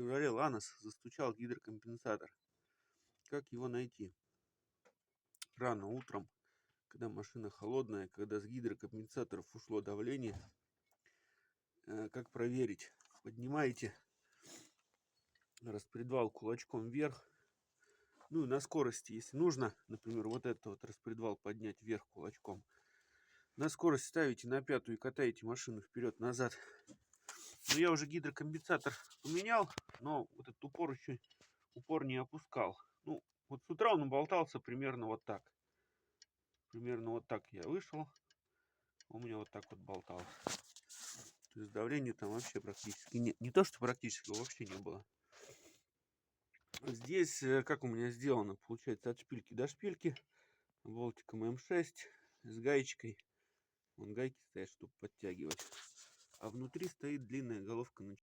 Chevrolet Lanos застучал гидрокомпенсатор. Как его найти? Рано утром, когда машина холодная, когда с гидрокомпенсаторов ушло давление. Как проверить? Поднимаете распредвал кулачком вверх. Ну и на скорости, если нужно, например, вот этот вот распредвал поднять вверх кулачком. На скорость ставите на 5 и катаете машину вперед-назад. Но я уже гидрокомпенсатор поменял, но вот этот упор не опускал. Ну, вот с утра он болтался примерно вот так. Примерно вот так я вышел. У меня вот так вот болтался. То есть давления там вообще практически нет. Не то, что практически, вообще не было. Здесь, как у меня сделано, получается, от шпильки до шпильки. Болтиком М6 с гаечкой. Вон гайки стоят, чтобы подтягивать. А внутри стоит длинная головка на